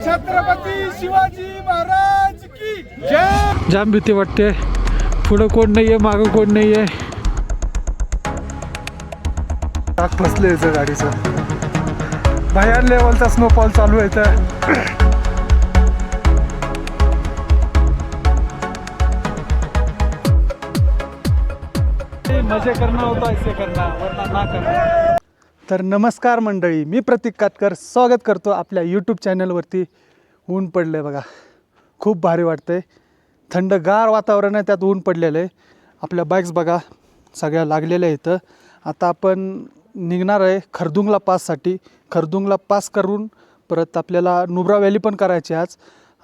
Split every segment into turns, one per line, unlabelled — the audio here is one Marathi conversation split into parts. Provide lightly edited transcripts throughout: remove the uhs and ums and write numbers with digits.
छत्रपती शिवाजी महाराज की जय।
जाम भीती वाटते, पुढं कोण नाहीये, मागं कोण नाहीये.
टाक फसले याचं गाडीचं. भयान लेवलचा स्नोफॉल चालू आहे तर
मजे करना होता, ऐसे करना वरना ना करना.
तर नमस्कार मंडळी, मी प्रतीक कातकर स्वागत करतो आपल्या यूट्यूब चॅनलवरती. ऊन पडलं आहे बघा, खूप भारी वाटतं आहे. थंडगार वातावरण आहे, त्यात ऊन पडलेलं आहे. आपल्या बाईक्स बघा सगळ्या लागलेल्या आहेत. आता आपण निघणार आहे खरदुंगला पाससाठी. खरदुंगला पास करून परत आपल्याला नुब्रा व्हॅली पण करायची आहे.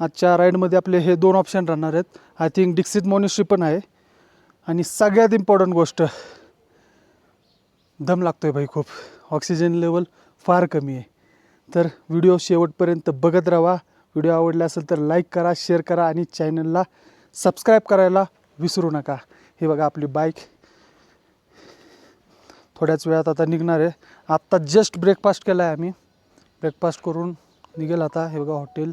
आजच्या राईडमध्ये आपले हे दोन ऑप्शन राहणार आहेत. आय थिंक डिक्सित मॉनेस्ट्री पण आहे. आणि सगळ्यात इम्पॉर्टंट गोष्ट, दम लागतो आहे भाई खूप. ऑक्सिजन लेवल फार कमी आहे. तर व्हिडिओ शेवटपर्यंत बघत राहा. व्हिडिओ आवडला असेल तर लाईक करा, शेअर करा आणि चॅनलला सबस्क्राईब करायला विसरू नका. हे बघा आपली बाईक थोड्याच वेळात आता निघणार आहे. आत्ता जस्ट ब्रेकफास्ट केला आहे आम्ही. ब्रेकफास्ट करून निघेल आता. हे बघा हॉटेल.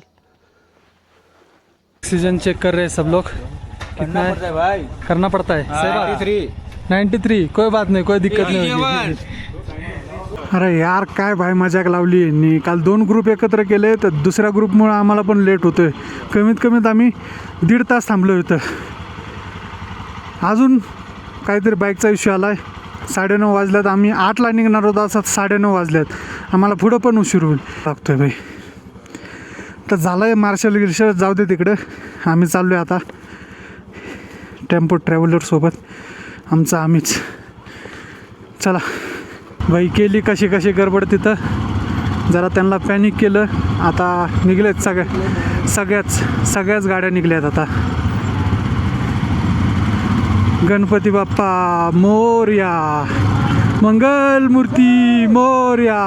ऑक्सीजन चेक कर रहे सब लोग. कितना है भाई? करना पड़ता है. 93. कोई बात नहीं, कोई दिक्कत नहीं होगी. अरे यार काय भाई मजाक लावली यांनी. काल 2 ग्रुप एकत्र केले तर दुसऱ्या ग्रुपमुळे आम्हाला पण लेट होतोय. कमीत कमीत आम्ही 1.5 तास थांबलो होतं. अजून काहीतरी बाईकचा इश्यू आला आहे. 9:30 वाजल्यात. आम्ही 8ला निघणार होतो, असं 9:30 वाजल्यात. आम्हाला पुढं पण उशीर होईल लागतोय भाई. तर झालं आहे मार्शल गिर्शल, जाऊ दे तिकडं. आम्ही चाललो आहे आता टेम्पो ट्रॅव्हलरसोबत. आमचं आम्हीच. चला बाई, केली कशी कशी गडबड तिथं. जरा त्यांना पॅनिक केलं. आता निघलेत सगळ्याच गाड्या निघल्यात आता. गणपती बाप्पा मोरया, मंगल मूर्ती मोरया,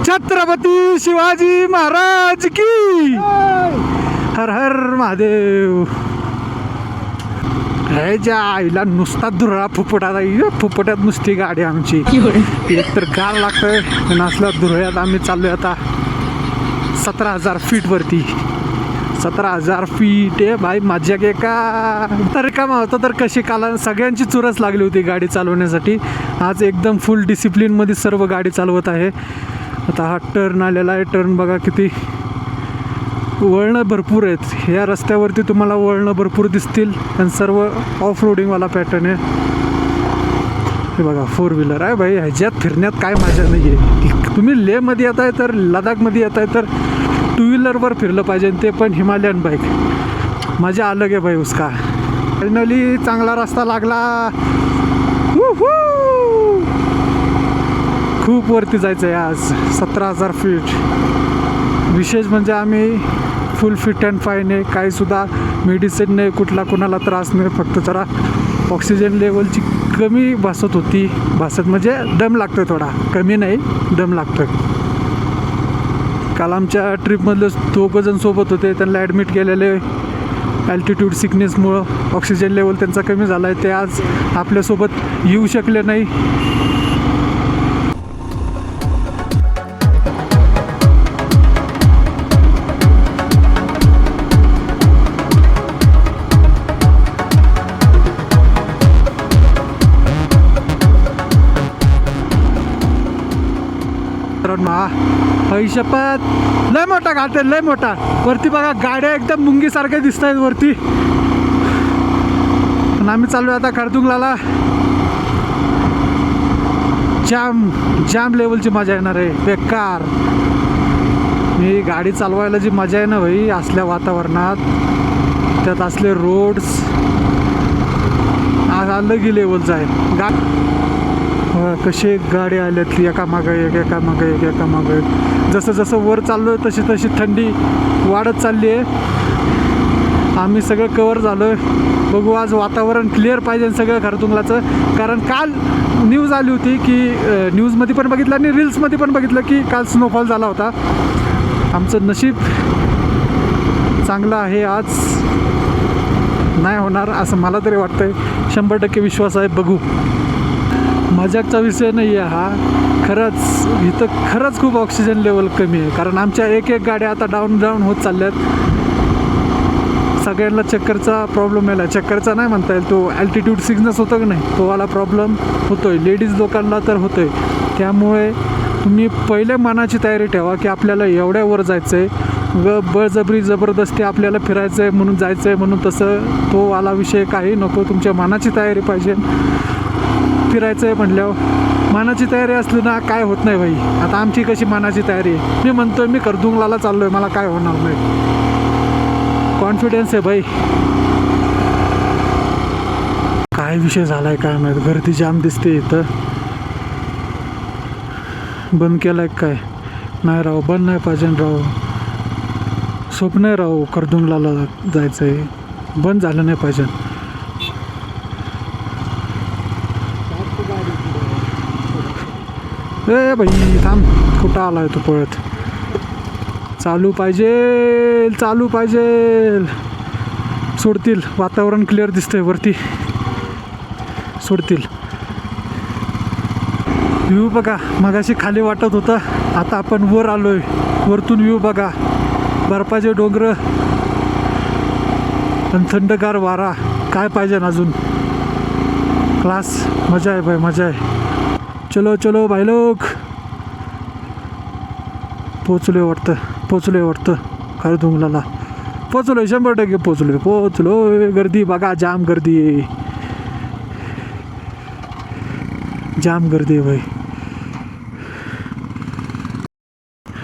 छत्रपती शिवाजी महाराज की हर हर महादेव. हे ज्या आईला नुसता धुरळा फुफुट्यात नुसती गाडी आमची. एक तर गार लागतंय आणि असल्या धुरळ्यात आम्ही चाललोय आता 17,000 फीटवरती. 17,000 फीट आहे भाई. मजा घे का. तर कामा होतं तर कशी काला सगळ्यांची चुरस लागली होती गाडी चालवण्यासाठी. आज एकदम फुल डिसिप्लिनमध्ये सर्व गाडी चालवत आहे. आता हा टर्न आलेला आहे. टर्न बघा किती वळणं भरपूर आहेत. या रस्त्यावरती तुम्हाला वळणं भरपूर दिसतील आणि सर्व ऑफ रोडिंगवाला पॅटर्न आहे. हे बघा 4 व्हीलर आहे भाई. ह्याच्यात फिरण्यात काय मजा नाही आहे. तुम्ही लेहमध्ये येत आहे तर लडाखमध्ये येत आहे तर 2 व्हीलरवर फिरलं पाहिजे, ते पण हिमालयन बाईक. मजा अलग आहे भाई उसका. फायनली चांगला रस्ता लागला. खूप वरती जायचं आहे आज. 17,000 फीट. विशेष म्हणजे आम्ही फुल फिट अँड फाईन आहे. काहीसुद्धा मेडिसिन नाही, कुठला कुणाला त्रास नाही. फक्त जरा ऑक्सिजन लेवलची कमी भासत होती. म्हणजे दम लागतोय थोडा, कमी नाही, दम लागतोय. काल आमच्या ट्रिपमधले 2 जण सोबत होते. त्यांना ॲडमिट केलेले ॲल्टिट्यूड सिकनेसमुळं. ऑक्सिजन लेवल त्यांचा कमी झाला आहे. ते आज आपल्यासोबत येऊ शकले नाही. शपथ लय मोठा घाट आहे, लय मोठा. वरती बघा गाड्या एकदम मुंगीसारख्या दिसत आहेत वरती. पण आम्ही चाललो आता खरदुंगला. जाम लेवलची मजा येणार आहे. बेकार. ही गाडी चालवायला जी मजा आहे ना भाई, असल्या वातावरणात, त्यात असले रोड्स, अलग लेवलचं आहे. कसे गाडी आल्यात एका मागं एक. जसं जसं वर चाललो तशी तशी थंडी वाढत चालली आहे. आम्ही सगळं कवर झालो आहे. बघू आज वातावरण क्लिअर पाहिजे सगळं खरदुंगलाचं. कारण काल न्यूज आली होती की न्यूजमध्ये पण बघितलं आणि रील्समध्ये पण बघितलं की काल स्नोफॉल झाला होता. आमचं नशीब चांगलं आहे. आज नाही होणार असं मला तरी वाटतंय. 100% विश्वास आहे. बघू. मजाकचा विषय नाही आहे हा. खरंच इथं खरंच खूप ऑक्सिजन लेवल कमी आहे, कारण आमच्या एक एक गाड्या आता डाऊन होत चालल्यात. सगळ्यांना चक्करचा प्रॉब्लेम यायला, चक्करचा नाही म्हणता येईल, तो ॲल्टिट्यूड सिकनेस होतं की नाही, तो वाला प्रॉब्लेम होतो आहे. लेडीज लोकांना तर होतो आहे. त्यामुळे तुम्ही पहिले मनाची तयारी ठेवा की आपल्याला एवढ्यावर जायचं आहे, बळजबरी जबरदस्ती आपल्याला फिरायचं आहे म्हणून जायचं आहे म्हणून तसं तो वाला विषय काही नको. तुमच्या मनाची तयारी पाहिजे. फिरायचं आहे म्हटल्यावर मनाची तयारी असली ना काय होत नाही भाई. आता आमची कशी मनाची तयारी आहे, मी म्हणतोय मी खरदुंगलाला चाललो आहे, मला काय होणार नाही, कॉन्फिडन्स आहे भाई. काय विषय झाला आहे काय माहीत, गर्दी जाम दिसते इथं. बंद केलं आहे काय? नाही राव, बंद नाही पाहिजे राव. स्वप्न आहे राव खरदुंगलाला जायचं आहे, बंद झालं नाही पाहिजे. ए भाई थांब, कुठं आला आहे तू पळत? चालू पाहिजे, चालू पाहिजे. सोडतील, वातावरण क्लिअर दिसतंय वरती, सोडतील. व्ह्यू बघा, मगाशी खाली वाटत होता, आता आपण वर आलोय. वरतून व्ह्यू बघा, बर्फाचे डोंगर आणि थंडगार वारा, काय पाहिजे ना अजून. क्लास, मजा आहे भाई, मजा आहे. चलो चलो भाई लोग, पोचलोय वाटतं खरदुंगलाला. पोचलोय, 100% पोचलोय. गर्दी बघा, जाम गर्दी आहे, जाम गर्दी आहे भाई.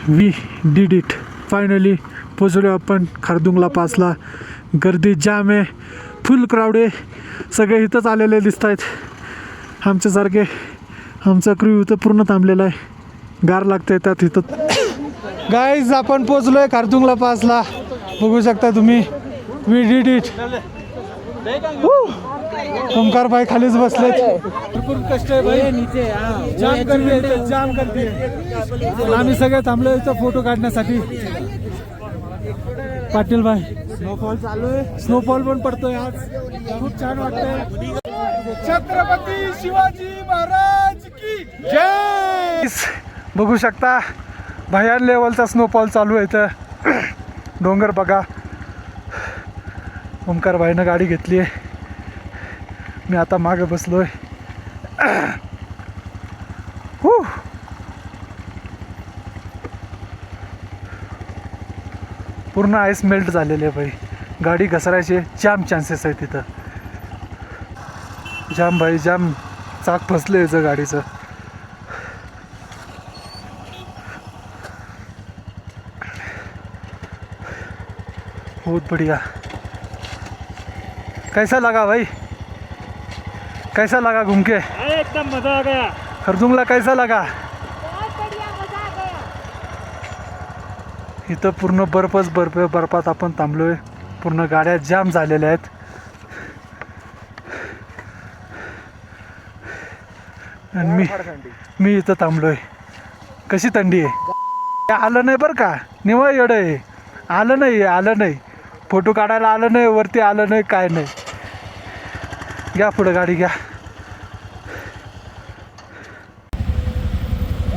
वी डिड इट, फायनली पोचलो आपण खरदुंगला पासला. गर्दी जाम आहे, फुल क्राऊड आहे, सगळे इथंच आलेले दिसत आहेत आमच्यासारखे. आमचा क्रू इथं पूर्ण थांबलेला आहे, गार लागतं त्यात इथं. गाईज आपण पोचलोय खरदुंगला पासला, बघू शकता तुम्ही. We did it. ओंकार भाई खालीच बसलेत. भरपूर कष्ट आहे भाई, जाम गर्दी आहे, जाम गर्दी आहे. आम्ही सगळे थांबलो इथं फोटो काढण्यासाठी. पाटील भाई, स्नोफॉल चालू आहे, स्नोफॉल पण पडतोय आज, खूप छान वाटतंय. छत्रपती शिवाजी महाराज की जय. बघू शकता भयान लेवलचा स्नोफॉल चालू आहे इथं. डोंगर बघा. ओंकार भाईनं गाडी घेतली आहे, मी आता मागे बसलोय. पूर्ण आईस मेल्ट झालेले आहे भाई, गाडी घसरायचे जाम चान्सेस आहेत तिथं. जाम भाई जाम, चाक फसले याचं गाडीचं. बहुत बढ़िया. कैसा लगा भाई, कैसा लगा घूम के?
एकदम मजा आ गया.
खरदुंगला कैसा लगा? इथं पूर्ण बर्फच बर्फ, बर्फात आपण थांबलोय. पूर्ण गाड्या जाम झालेल्या आहेत. आणि मी इथं थांबलोय. कशी थंडी आहे, आलं नाही बरं का, निवळ येडं आहे. आलं नाही, फोटो काढायला आलं नाही, वरती आलं नाही, काय नाही. घ्या पुढं गाडी घ्या.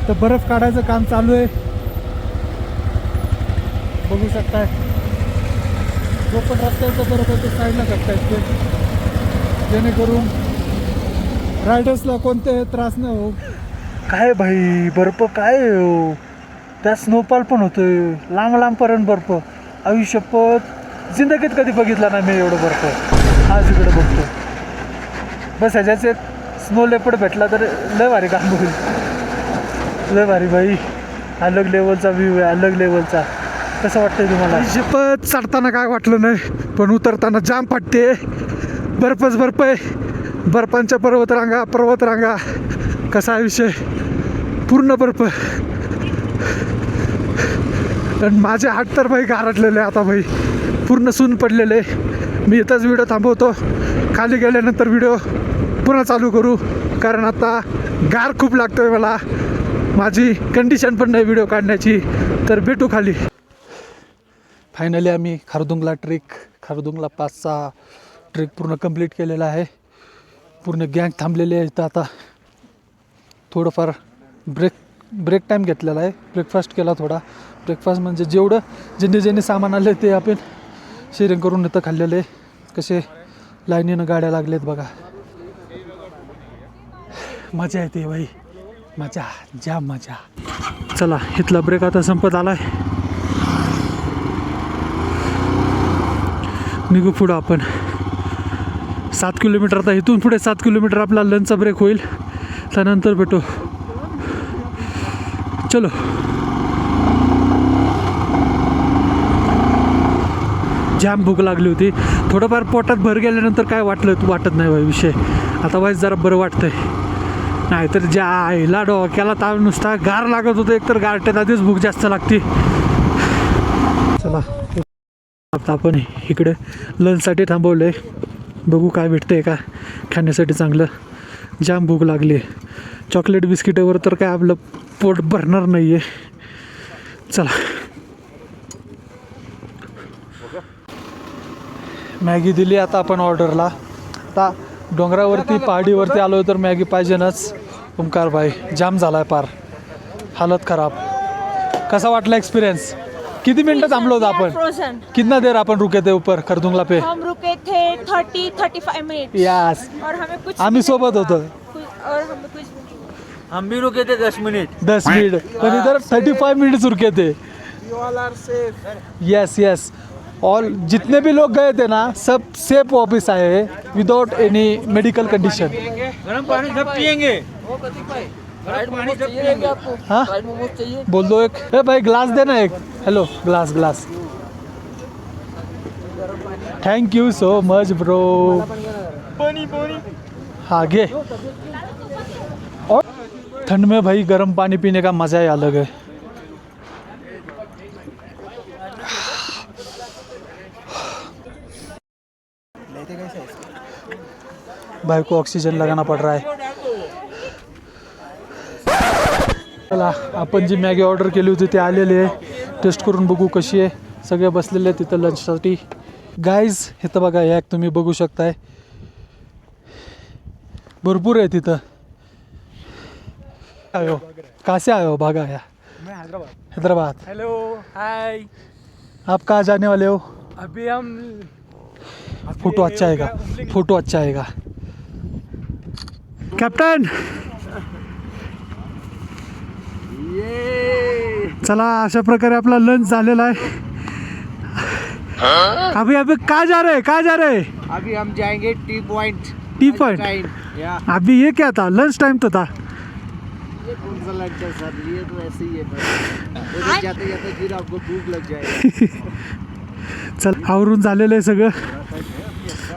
तर बर्फ काढायचं काम चालू आहे, बघू शकताय. जो पण रस्त्याचं बर्फ आहे तो साईडला करतायत ते, जेणेकरून रायडर्सला कोणते त्रास नाही हो. काय भाई बर्फ काय हो, त्या स्नोफॉल पण होतोय लांब लांबपर्यंत बर्फ. आयुष्यपत जिंदगीत कधी बघितला नाही मी एवढं बर्फ, आज इकडे बघतो. बस ह्याच्याच एक स्नो लेपर्ड भेटला तर लय भारी काम होईल, लय भारी भाई. अलग लेवलचा व्ह्यू आहे, अलग लेवलचा. कसं वाटतंय तुम्हाला? आयुष्यपत चढताना काय वाटलं नाही, पण उतरताना जाम फाटते. बर्फच बर्फ आहे, बर्फांच्या पर्वतरांगा. कसा विषय, पूर्ण बर्फ. आणि माझे हात तर भाई गारटलेले आता भाई, पूर्ण सून पडलेले. मी इथंच व्हिडिओ थांबवतो, खाली गेल्यानंतर व्हिडिओ पुन्हा चालू करू, कारण आता गार खूप लागतोय मला. माझी कंडिशन पण नाही व्हिडिओ काढण्याची. तर भेटू खाली. फायनली आम्ही खरदुंगला पासचा ट्रेक पूर्ण कंप्लीट केलेला आहे. पूर्ण गँग थांबलेले आहे इथं. आता थोडंफार ब्रेक टाईम घेतलेला आहे. ब्रेकफास्ट केला थोडा. ब्रेकफास्ट म्हणजे जेवढं ज्यांनी सामान आले ते आपण शेअरिंग करून इथं खाल्लेले. कसे लाईनीनं गाड्या लागलेत बघा. मजा येते बाई, मजा, जाम मजा. चला इथला ब्रेक आता संपत आलाय. निघू पुढं आपण. 7 किलोमीटर. आता इथून पुढे 7 किलोमीटर आपला लंचचा ब्रेक होईल. त्यानंतर भेटू. चलो. जाम भूक लागली होती. थोडंफार पोटात भर गेल्यानंतर काय वाटत नाही बाई विषय. आता वाईस जरा बरं वाटतंय. नाहीतर ज्या आईला डोक्याला ताव नुसता गार लागत होतं. एकतर गारट्यात आधीच भूक जास्त लागते. चला आता आपण इकडे लंचसाठी थांबवलं आहे. बघू काय भेटतंय का खाण्यासाठी चांगलं. जाम भूक लागली आहे. चॉकलेट बिस्किटावर तर काय आपलं पोट भरणार नाही आहे. चला. मॅगी दिली आता आपण ऑर्डरला. आता डोंगरावरती पहाडीवरती आलो तर मॅगी पाहिजेनच. ओमकार भाई जाम झाला आहे पार. हालत खराब. कसा वाटला एक्सपिरियंस? किती मिनटं थांबलो होतो आपण?
फ्रोजन।
कितना देर अपन रुके थे ऊपर खरदुंगला पे?
हम रुके थे 30-35 मिनट।
यस.
और हमें कुछ
आम्ही सोबत होतो.
और हमें कुछ
हम भी रुके थे 10 मिनट।
10 मिनट पण इधर 35 मिनट्स रुके थे. Yes yes. और जितने भी लोग गए थे ना सब सेफ वापस आए विदाउट एनी मेडिकल कंडीशन.
गरम पानी सब पियेंगे।
हाँ बोल दो एक. ए भाई ग्लास देना एक. Hello glass. Thank you so much bro. हाँ गे. और ठंड में भाई गर्म पानी पीने का मज़ा ही अलग है. भाई को ऑक्सीजन लगाना पड़ रहा है. चला आपण जी मॅगी ऑर्डर केली होती ती आलेली आहे. टेस्ट करून बघू कशी आहे. सगळे बसलेले आहेत तिथं लंचसाठी. गाईज इथं बघा एक तुम्ही बघू शकताय. भरपूर आहे तिथं. आयो कहाँ से आए हो? भागा या.
मैं
हैदराबाद.
Hello hi.
आप कहाँ जाने वाले हो?
अभी हम
फोटो अच्छा आएगा. फोटो अच्छा आएगा. कॅप्टन चला अशा प्रकारे आपला लंच झालेला आहे. अभी कहाँ जा रहे?
अभी हम जाएंगे टी पॉइंट।
T point.
या
अभी ये क्या था? लंच टाइम तो था.
ये कौन सा लंच है सर? ये तो ऐसे ही है बस। उधर जाते जाते फिर आपको भूख लग जाएगा।
चल आवरून झालेलं आहे सगळं.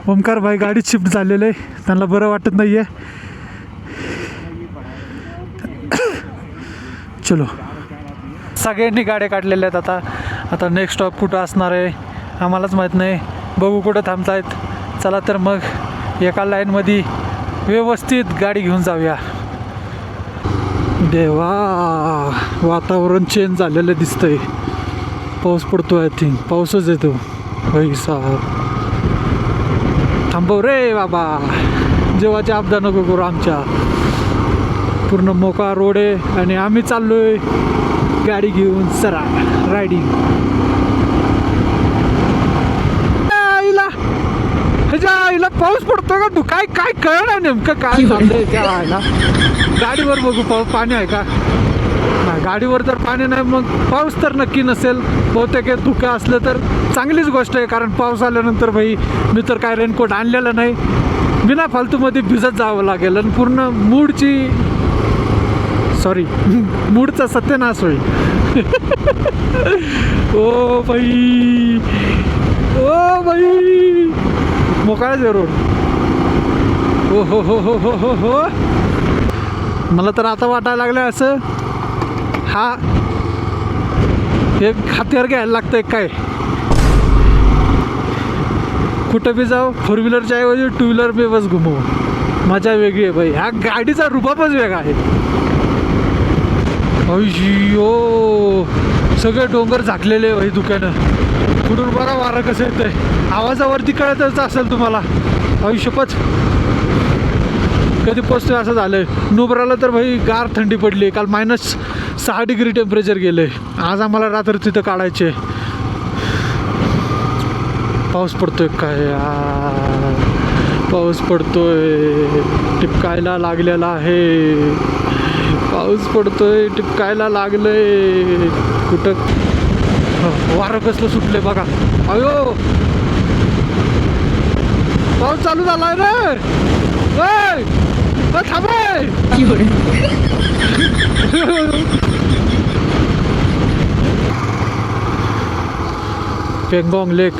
ओमकार भाई गाडीत शिफ्ट झालेलं आहे. त्यांना बरं वाटत नाही आहे. चलो सगळ्यांनी गाड्या काढलेल्या आहेत. आता नेक्स्ट स्टॉप कुठं असणार आहे आम्हालाच माहीत नाही. बघू कुठं थांबतायत. चला तर मग एका लाईनमध्ये व्यवस्थित गाडी घेऊन जाऊया. देवा वातावरण चेंज झालेलं दिसतंय. पाऊस पडतो. आय थिंक पाऊसच येतो. भाई साहब थांबव रे बाबा. जेव्हाची आपदा नको करू. आमच्या पूर्ण मोकळा रोड आहे आणि आम्ही चाललोय गाडी घेऊन सरा रायडिंग. आईला पाऊस पडतोय का? तू काय कळणार नेमकं काय चाललंय त्या आईला. गाडीवर बघू पाणी आहे का? नाही गाडीवर तर पाणी नाही. मग पाऊस तर नक्की नसेल. बहुतेक धुकं असलं तर चांगलीच गोष्ट आहे. कारण पाऊस आल्यानंतर भाई मी तर काय रेनकोट आणलेलं नाही. बिना फालतूमध्ये भिजत जावं लागेल आणि पूर्ण मूडचा सत्यानाश होईल. ओ भाई मोकळा जरूर. हो मला तर आता वाटायला लागलं असं हा एक हात्यार घ्यायला लागतंय काय. कुठं बी जाऊ 4 व्हीलरच्या ऐवजी 2 व्हीलर बी बस घुमवू. मजा वेगळी आहे भाई. ह्या गाडीचा रुबाबच वेगळा आहे. अय्यो सगळे डोंगर झाकलेले भाई दुकानं. कुठून बरा वारा कसं येतंय. आवाजावरती कळतच असेल तुम्हाला. आयुष्यपच कधी पोचतोय असं झालंय. नुब्राला तर भाई गार थंडी पडली. काल -6 डिग्री टेम्परेचर गेले. आज आम्हाला रात्र तिथं काढायचे. पाऊस पडतोय काय यार, पाऊस पडतोय, टिपकायला लागलेला आहे. पाऊस पडतोय, टिपकायला लागलंय. कुठं वारं कसलं सुटले बघा. अयो पाऊस चालू झालाय रे. थांबे. पेंगॉंग लेक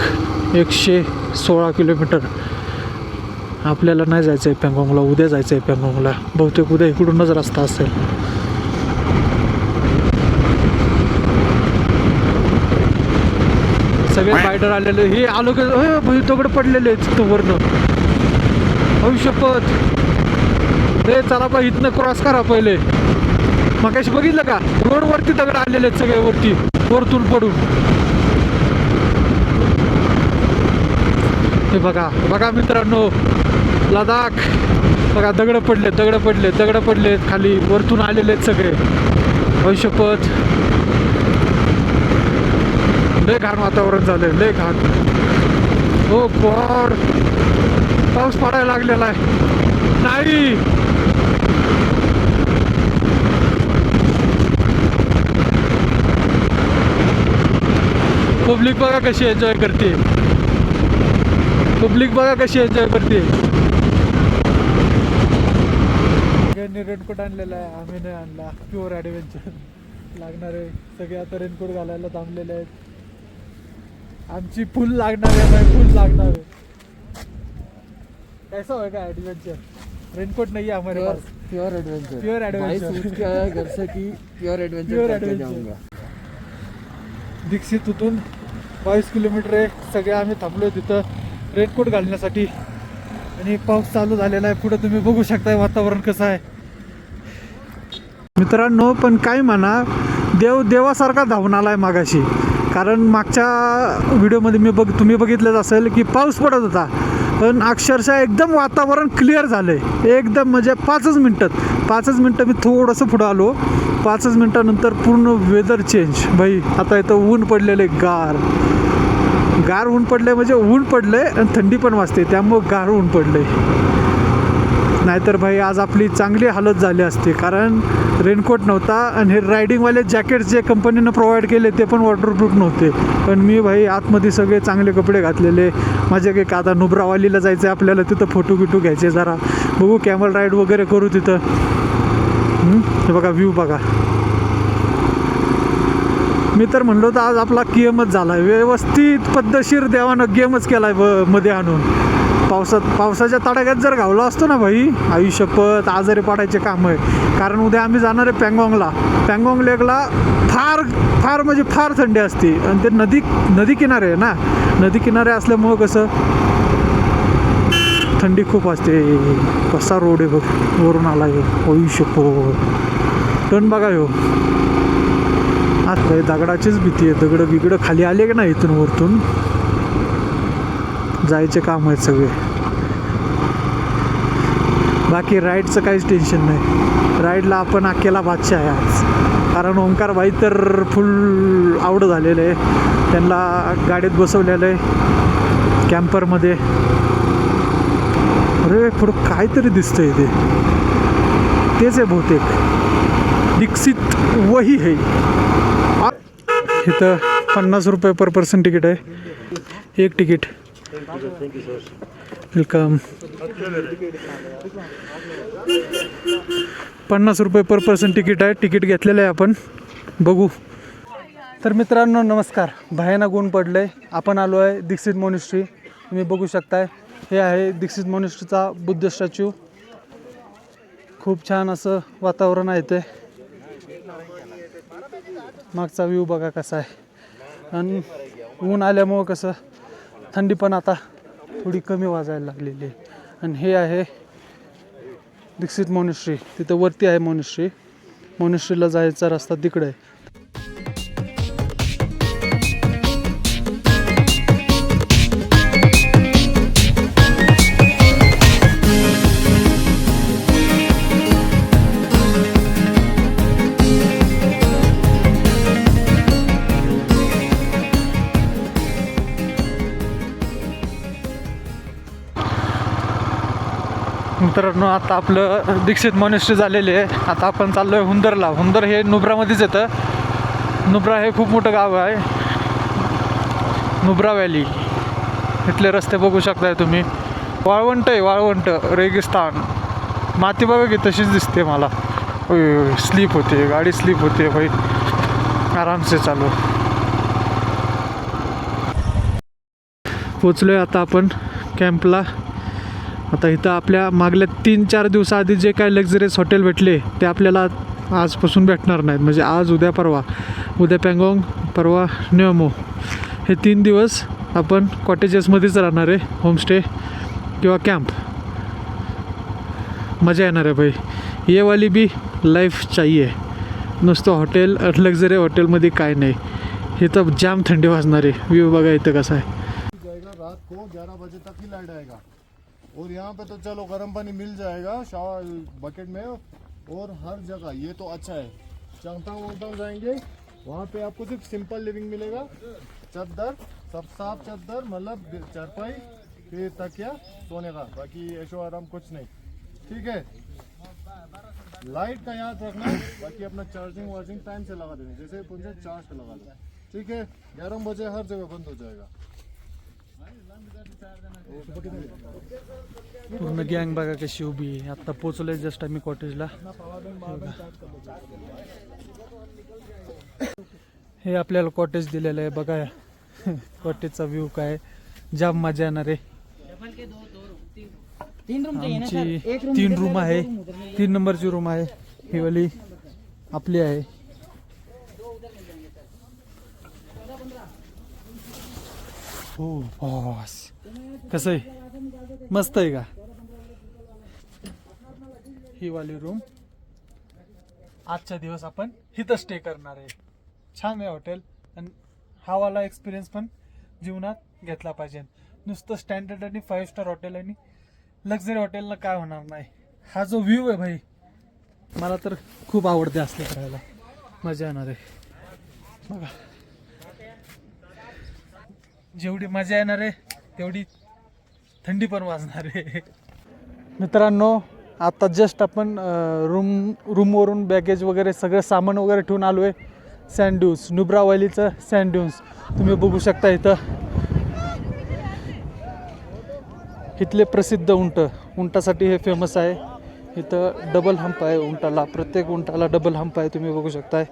116 किलोमीटर. आपल्याला नाही जायचं आहे पेंगॉंगला, उद्या जायचं आहे पेंगॉंगला. बहुतेक उद्या इकडूनच रस्ता असेल. सगळे रायडर आलेले. हे आलो की दगड पडलेले तिथं वरनं. शपथ. हे चला बा इथनं क्रॉस करा पहिले. मगाशी बघितलं का रोडवरती दगड आलेले आहेत सगळे वरती, वरतून पडून. हे बघा बघा मित्रांनो, लडाख बघा. दगड पडले खाली, वरतून आलेले आहेत सगळे. शपथ. लय घाण वातावरण झालंय, लय घाण. हो गॉड, पाऊस पडायला लागलेला आहे. नाही पब्लिक बघा कशी एन्जॉय करते. सगळ्यांनी रेनकोट आणलेला आहे, आम्ही नाही आणला. प्युअर ॲडव्हेंचर लागणार आहे. सगळे आता रेनकोट घालायला थांबलेले आहेत. आमची फुल लागणार आहे. कैसा होगा एडवेंचर? रेनकोट नहीं है हमारे पास.
Pure adventure.
भाई
सोच के आया घर से कि प्योर एडवेंचर करके जाऊंगा.
दीक्षितून 22 किलोमीटर आहे. सगळे आम्ही थांबलोय तिथं रेनकोट घालण्यासाठी. आणि पाऊस चालू झालेला आहे. पुढे तुम्ही बघू शकताय वातावरण कसं आहे मित्रांनो. पण काय म्हणा, देवासारखा धावून आलाय मागाशी. कारण मागच्या व्हिडिओमध्ये तुम्ही बघितलंच असेल की पाऊस पडत होता, पण अक्षरशः एकदम वातावरण क्लिअर झालं आहे. एकदम म्हणजे 5 मिनटं मी थोडंसं पुढं आलो. 5 मिनटानंतर पूर्ण वेदर चेंज. भाई आता इथं ऊन पडलेलं आहे. गार ऊन पडलं म्हणजे ऊन पडलं आहे आणि थंडी पण वाजते, त्यामुळं गार ऊन पडलं आहे. नाहीतर भाई आज आपली चांगली हालत झाली असते. कारण रेनकोट नव्हता आणि हे रायडिंगवाले जॅकेट्स जे कंपनीनं प्रोव्हाइड केले ते पण वॉटरप्रूफ नव्हते. पण मी भाई आतमध्ये सगळे चांगले कपडे घातलेले. माझ्या काही आता नुब्रावालीला जायचं आहे आपल्याला, तिथं फोटो घ्यायचे. जरा बघू, कॅमल राईड वगैरे करू तिथं. हे बघा व्ह्यू बघा. मी तर म्हणलो तर आज आपला गेमच झाला आहे. व्यवस्थित पद्धतशीर देवानं गेमच केला आहे मध्ये आणून. पावसाच्या तडाख्यात जर घावला असतो ना भाई, आयुष्यपत आजारी पडायचे काम आहे. कारण उद्या आम्ही जाणार आहे पेंगॉंगला. पेंगॉंग लेकला फार म्हणजे फार थंडी असते. आणि ते नदी किनारे आहे ना, नदी किनारे असल्यामुळं कसं थंडी खूप असते. कसा रोड आहे बघ, वरून आला आहे. आयुष्यपत टन बघा हो. आता दगडाचीच भीती आहे. दगडं खाली आले की नाही इथून वरतून जायचे काम आहेत सगळे. बाकी राईडचं काहीच टेन्शन नाही. राईडला आपण अकेला बादशाह आहे आज. कारण ओंकार भाई तर फुल आवड झालेलं आहे. त्यांना गाडीत बसवलेलं आहे कॅम्परमध्ये. अरे पुढं काहीतरी दिसतंय तेच आहे बहुतेक. दीक्षित वही है. इथं 50 रुपये पर पर्सन तिकीट आहे. एक तिकीट. वेलकम. 50 रुपये पर पर्सन तिकीट आहे. तिकीट घेतलेलं आहे आपण. बघू. तर मित्रांनो नमस्कार. भयानक ऊन पडलं आहे. आपण आलो आहे दीक्षित मोनिस्ट्री. तुम्ही बघू शकताय, हे आहे दीक्षित मोनिस्ट्रीचा बुद्ध स्टॅच्यू. खूप छान असं वातावरण आहे ते. मागचा व्ह्यू बघा कसा आहे. आणि ऊन आल्यामुळं कसं थंडी पण आता थोडी कमी वाजायला लागलेली आहे. आणि हे आहे दीक्षित मोनिस्ट्री. तिथं वरती आहे मोनिस्ट्री. मोनिस्ट्रीला जायचा रस्ता तिकडे आहे. मित्रांनो आता आपलं दीक्षित मॉनेस्ट्री झालेले आहे. आता आपण चाललो आहे हुंदरला. हुंदर हे नुब्रामध्येच येतं. नुब्रा हे खूप मोठं गाव आहे. नुब्रा व्हॅली. इथले रस्ते बघू शकताय तुम्ही. वाळवंट आहे, वाळवंट, रेगिस्तान. माती बघा की तशीच दिसते मला. स्लीप होते, गाडी स्लीप होते भाई. आरामसे चालू. पोचलो आहे आता आपण कॅम्पला. आता इथं आपल्या मागल्या 3-4 दिवसाआधी जे काय लक्झरियस हॉटेल भेटले ते आपल्याला आजपासून भेटणार नाहीत. म्हणजे आज, उद्या, परवा. उद्या पँगॉंग, परवा न्योमो. हे 3 दिवस आपण कॉटेजेसमध्येच राहणार आहे. होमस्टे किंवा कॅम्प. मजा येणार आहे भाई. ये वाली भी लाईफ चाहिए. नुसतं हॉटेल, लक्झरी हॉटेलमध्ये काय नाही. हे तर जाम थंडी वाजणार आहे. व्ह्यू बघा इथं कसा आहे.
रात को 11 बजे तक ही लाइट आएगा और यहाँ पे तो चलो गर्म पानी मिल जाएगा शावर बकेट में और हर जगह. ये तो अच्छा है. चांगथांग वांगथांग जाएंगे वहाँ पे आपको सिर्फ सिंपल लिविंग मिलेगा. चद्दर सब साफ चद्दर, मतलब चारपाई, फिर तकिया सोने का. बाकी ऐशो आराम कुछ नहीं. ठीक है. लाइट का याद रखना. बाकी अपना चार्जिंग वार्जिंग टाइम से लगा देना. जैसे पहुंचे चार्ज पे लगा दो. ठीक है. 11 बजे हर जगह बंद हो जाएगा.
पूर्ण गँग बघा कशी उभी आहे. आत्ता पोचलोय जस्ट आम्ही कॉटेजला. हे आपल्याला कॉटेज दिलेलं आहे बघा. कॉटेजचा व्ह्यू काय जाम मजा येणार आहे. आमची 3 रूम आहे. 3 नंबरची रूम आहे. ही वाली आपली आहे. हो बॉस, कसं आहे? मस्त आहे का? ही वाली रूम. आजचा दिवस आपण इथं स्टे करणार आहे. छान आहे हॉटेल. आणि हा वाला एक्सपिरियन्स पण जीवनात घेतला पाहिजे. नुसतं स्टँडर्ड आणि 5 स्टार हॉटेल आणि लक्झरी हॉटेलला काय होणार नाही. हा जो व्ह्यू आहे भाई, मला तर खूप आवडते असले करायला. मजा येणार आहे बघा. जेवढी मजा येणार आहे तेवढी थंडी पण वाजणार आहे. मित्रांनो आता जस्ट आपण रूमवरून बॅगेज वगैरे सगळं सामान वगैरे ठेवून आलो आहे. सँड ड्यून्स, नुब्रा व्हॅलीचं सँड ड्यून्स तुम्ही बघू शकता. इथले प्रसिद्ध उंटासाठी हे फेमस आहे. इथं डबल हंप आहे उंटाला. प्रत्येक उंटाला डबल हंप आहे. तुम्ही बघू शकताय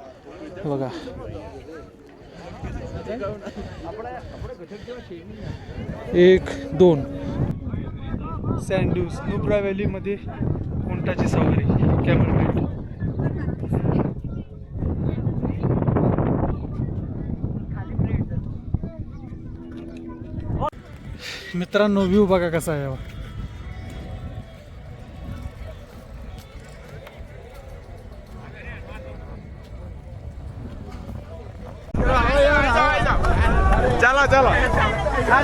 बघा. 1, 2 सँड ड्यून्स. नुब्रा व्हॅलीमध्ये उंटाची सवारी, कॅमल राईड. मित्रांनो व्ह्यू बघा कसा आहे.
चला चला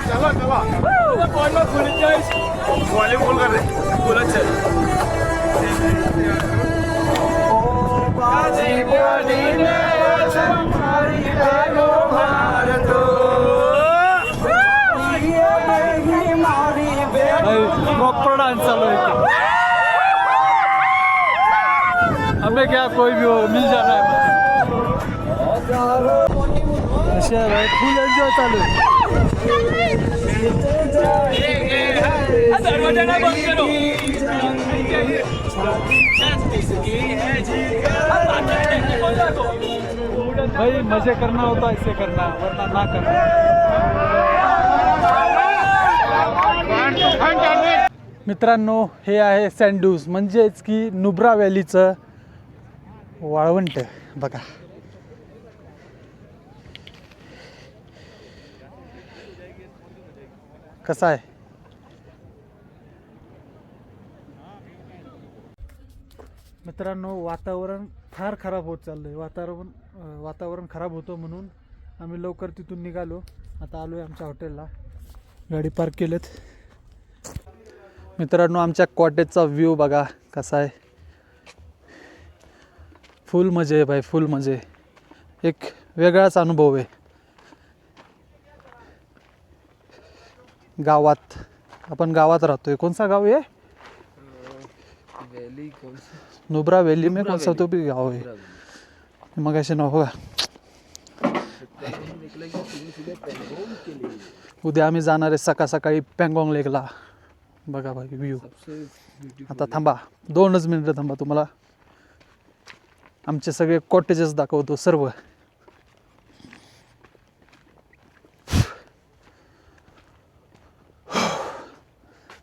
चला चला वॉल्यूम फुल कर दे. बोलत चल.
प्रॉपर डांस चालू है. हमें क्या कोई भी हो मिल जाना है. फुल एन्जॉय चालू है. भाई मजे करना होता ऐसे करना, वरना ना करना. मित्रांनो हे आहे सँड ड्यून्स, म्हणजेच की नुब्रा व्हॅलीचं वाळवंट बघा. कसं आहे. मित्रांनो वातावरण फार खराब होत चाललंय. वातावरण खराब होतं म्हणून आम्ही लवकर तिथून निघालो. आता आलो आहे आमच्या हॉटेलला. गाडी पार्क केलेत. मित्रांनो आमच्या कॉटेजचा व्ह्यू बघा कसा आहे. फुल मजे आहे भाई, फुल मजे. एक वेगळाच अनुभव आहे. गावात आपण गावात राहतोय. कोणता गाव आहे?
वैली कौन सी?
नुब्रा वैली में कौन सा तो भी गाँव है मग असे नाव बघा.
निकलेंगे सीधे पेंगोंग के लिए.
उद्या आम्ही जाणार आहे सकाळ सकाळी पँगॉंग लेकला. बघा भाई व्ह्यू.
सबसे ब्यूटीफुल.
आता थांबा 2च मिनिटं थांबा, तुम्हाला आमचे सगळे कॉटेजेस दाखवतो सर्व.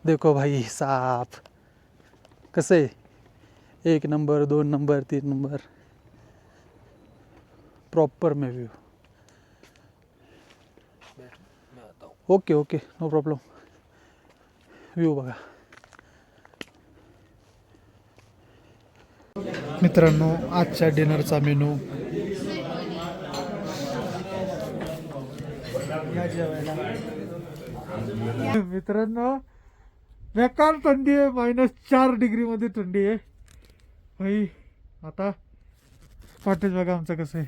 देखो भाई साहब कसं आहे, 1 नंबर 2 नंबर 3 नंबर प्रॉपर में व्यू.
मैं आता हूँ.
Okay okay no problem. View बघा मित्रांनो. आजच्या डिनरचा मेनू
मित्रांनो बेकार थंडी आहे, -4 डिग्रीमध्ये थंडी आहे भाई. आता कॉटेज बघा आमचं कसं आहे.